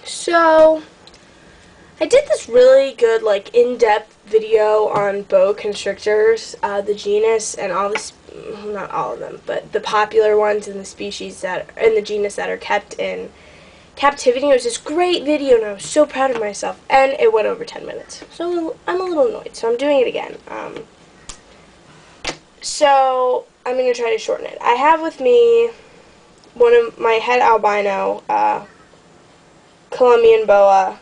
So, I did this really good, like, in-depth video on boa constrictors, the genus, and all the, not all of them, but the popular ones in the species that, in the genus that are kept in captivity. It was this great video, and I was so proud of myself, and it went over 10 minutes. So, I'm a little annoyed, so I'm doing it again. So, I'm going to try to shorten it. I have with me one of my head albino, Colombian boa.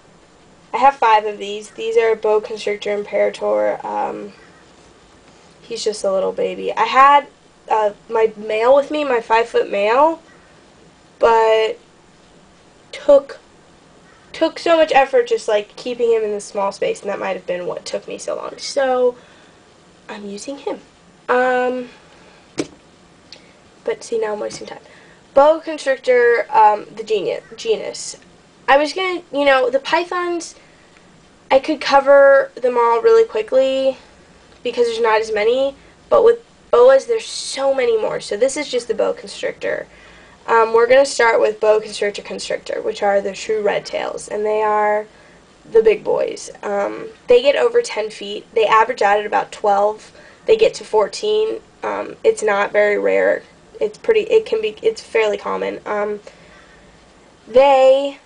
I have 5 of these. These are Boa Constrictor Imperator. He's just a little baby. I had my male with me, my 5-foot male, but took so much effort just like keeping him in this small space, and that might have been what took me so long. So I'm using him. But see, now I'm wasting time. Boa Constrictor, the genus. I was gonna, the pythons, I could cover them all really quickly because there's not as many, but with boas, there's so many more. So this is just the Boa Constrictor. We're going to start with Boa Constrictor Constrictor, which are the true red tails, and they are the big boys. They get over 10 feet. They average out at about 12. They get to 14. It's not very rare. It's fairly common. They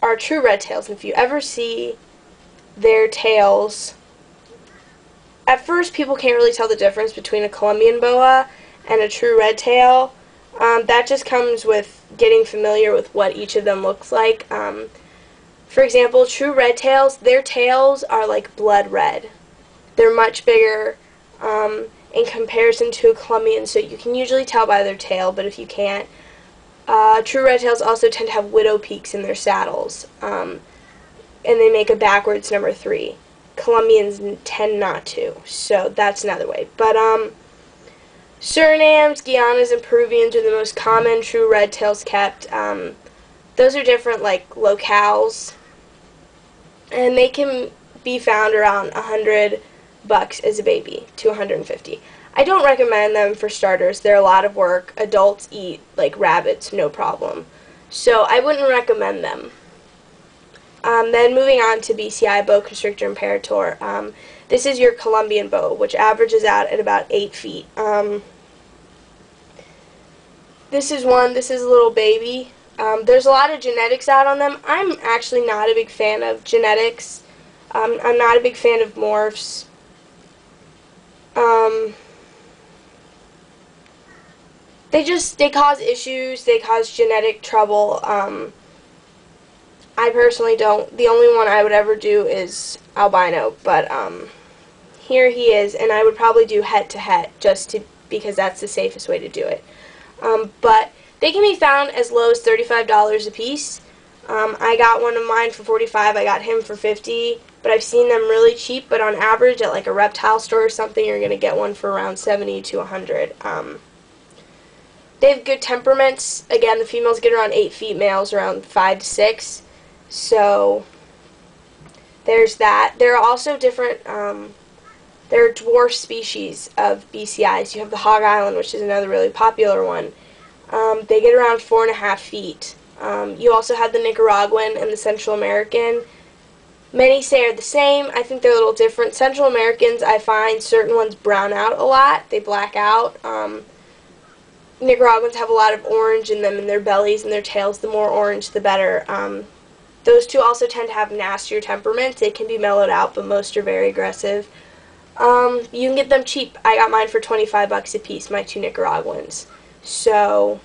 are true red tails, and if you ever see their tails, at first people can't really tell the difference between a Colombian boa and a true red tail. That just comes with getting familiar with what each of them looks like. For example, true red tails, their tails are like blood red. They're much bigger in comparison to a Colombian, so you can usually tell by their tail, but if you can't, true red tails also tend to have widow peaks in their saddles, and they make a backwards number 3. Colombians tend not to, so that's another way. But Surinams, Guianas, and Peruvians are the most common true red tails kept. Those are different, like, locales, and they can be found around $100 as a baby to $150. I don't recommend them for starters. They're a lot of work. Adults eat like rabbits, no problem. So I wouldn't recommend them. Then moving on to BCI, Boa Constrictor Imperator. This is your Colombian boa, which averages out at about 8 feet. This is a little baby. There's a lot of genetics out on them. I'm actually not a big fan of genetics. I'm not a big fan of morphs. They cause issues, they cause genetic trouble. I personally don't. The only one I would ever do is albino, but here he is, and I would probably do head to head because that's the safest way to do it. But they can be found as low as $35 a piece. I got one of mine for $45. I got him for $50, but I've seen them really cheap. But on average, at like a reptile store or something, you're gonna get one for around $70 to $100. They have good temperaments. Again, the females get around 8 feet, males around 5 to 6. So there's that. There are also different. There are dwarf species of BCIs. You have the Hog Island, which is another really popular one. They get around 4.5 feet. You also have the Nicaraguan and the Central American. Many say are the same. I think they're a little different. Central Americans, I find certain ones brown out a lot. They black out. Nicaraguans have a lot of orange in them in their bellies and their tails. The more orange, the better. Those two also tend to have nastier temperaments. They can be mellowed out, but most are very aggressive. You can get them cheap. I got mine for $25 a piece, my 2 Nicaraguans. So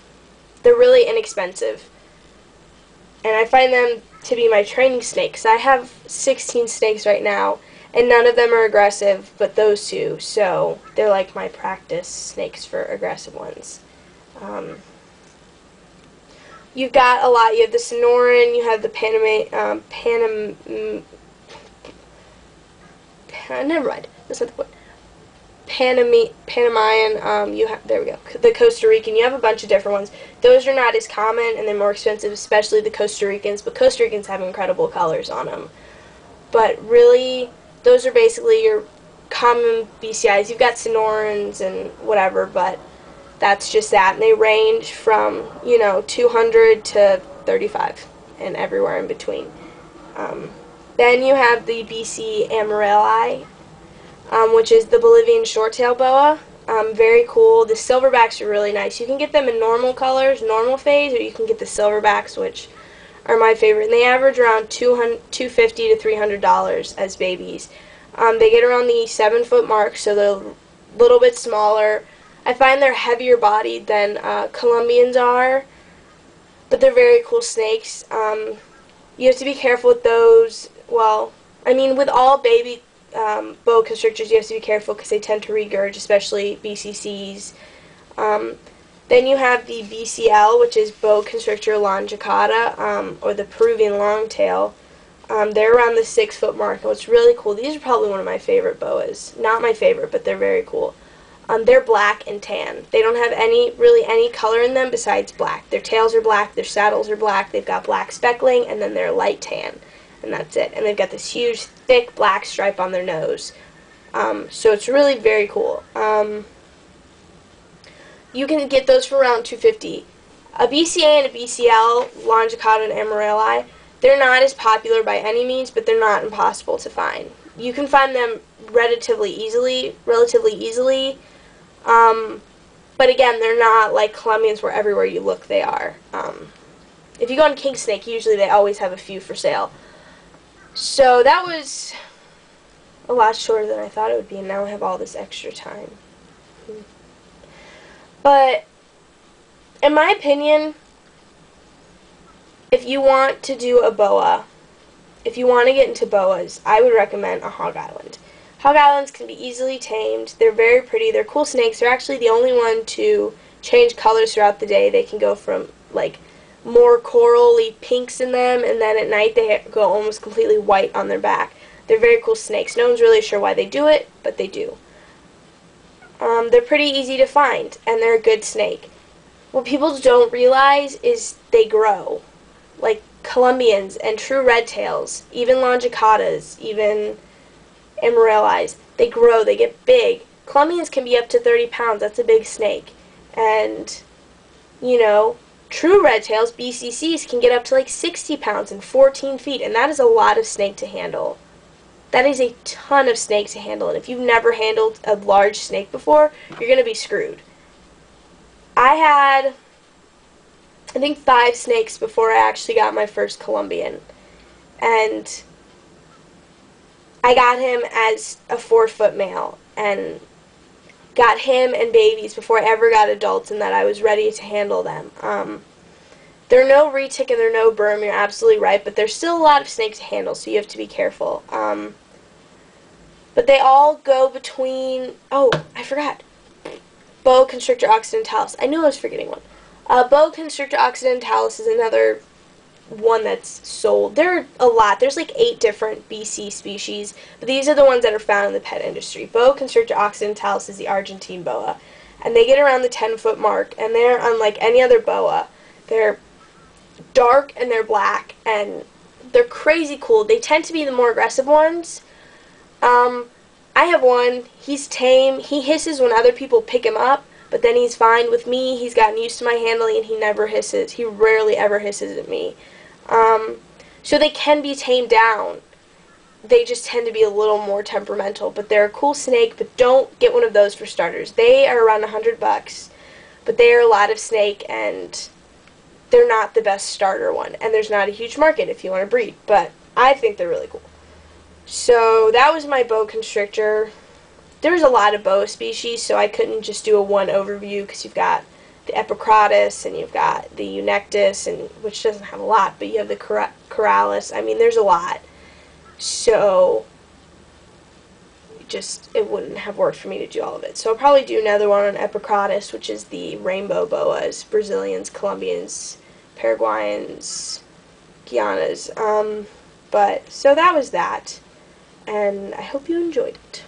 they're really inexpensive. And I find them to be my training snakes. I have 16 snakes right now, and none of them are aggressive, but those 2. So they're like my practice snakes for aggressive ones. You've got a lot. You have the Sonoran, you have the never mind. That's not the point. Panamanian, there we go. The Costa Rican. You have a bunch of different ones. Those are not as common, and they're more expensive, especially the Costa Ricans. But Costa Ricans have incredible colors on them. But really, those are basically your common BCIs. You've got Sonorans and whatever, but that's just that. And they range from, 200 to 35. and everywhere in between. Then you have the BC Amarelli, which is the Bolivian short-tail boa. Very cool. The silverbacks are really nice. You can get them in normal colors, normal phase, or you can get the silverbacks, which are my favorite. And they average around $250 to $300 as babies. They get around the 7-foot mark, so they're a little bit smaller. I find they're heavier bodied than Colombians are, but they're very cool snakes. You have to be careful with those. Well, I mean, with all baby boa constrictors, you have to be careful because they tend to regurge, especially BCCs. Then you have the BCL, which is Boa Constrictor longicauda, or the Peruvian longtail. They're around the 6-foot mark, and what's really cool, these are probably one of my favorite boas. Not my favorite, but they're very cool. They're black and tan. They don't have really any color in them besides black. Their tails are black, their saddles are black, they've got black speckling, and then they're light tan. And that's it. And they've got this huge, thick black stripe on their nose. So it's really very cool. You can get those for around $250. A BCA and a BCL, longicauda and Amarelli, they're not as popular by any means, but they're not impossible to find. You can find them relatively easily. But again, they're not like Colombians where everywhere you look they are. If you go on King Snake, usually they always have a few for sale. So that was a lot shorter than I thought it would be, and now I have all this extra time. But in my opinion, if you want to do a boa, if you want to get into boas, I would recommend a hog island. Hog islands can be easily tamed. They're very pretty. They're cool snakes. They're actually the only one to change colors throughout the day. They can go from like more corally pinks in them, and then at night they go almost completely white on their back. They're very cool snakes. No one's really sure why they do it, but they do. They're pretty easy to find, and they're a good snake. What people don't realize is they grow. Like Colombians and true red tails, even longicaudas, even Amarellis, they grow, they get big. Colombians can be up to 30 pounds. That's a big snake. And, you know, true red tails, BCCs, can get up to like 60 pounds and 14 feet, and that is a lot of snake to handle. That is a ton of snake to handle, and if you've never handled a large snake before, you're going to be screwed. I had, I think, 5 snakes before I actually got my first Colombian, and I got him as a 4-foot male, and got him and babies before I ever got adults, and that I was ready to handle them. There are no retic and there are no berm, you're absolutely right, but there's still a lot of snakes to handle, so you have to be careful. But they all go between, oh, I forgot, Boa Constrictor occidentalis. I knew I was forgetting one. Boa Constrictor occidentalis is another one that's sold. There are a lot. There's like 8 different BC species, but these are the ones that are found in the pet industry. Boa Constrictor occidentalis is the Argentine boa, and they get around the 10-foot mark, and they're unlike any other boa. They're dark and they're black, and they're crazy cool. They tend to be the more aggressive ones. I have one. He's tame. He hisses when other people pick him up, but then he's fine with me. He's gotten used to my handling, and he never hisses. He rarely ever hisses at me. So they can be tamed down. They just tend to be a little more temperamental, but they're a cool snake, but don't get one of those for starters. They are around $100, but they are a lot of snake, and they're not the best starter one, and there's not a huge market if you want to breed, but I think they're really cool. So that was my boa constrictor. There's a lot of boa species, so I couldn't just do a one overview, because you've got the Epicrotis, and you've got the Eunectus, and which doesn't have a lot, but you have the Coralis. I mean, there's a lot. So it wouldn't have worked for me to do all of it. So I'll probably do another one on Epicrotis, which is the rainbow boas, Brazilians, Colombians, Paraguayans, Guianas. So that was that, and I hope you enjoyed it.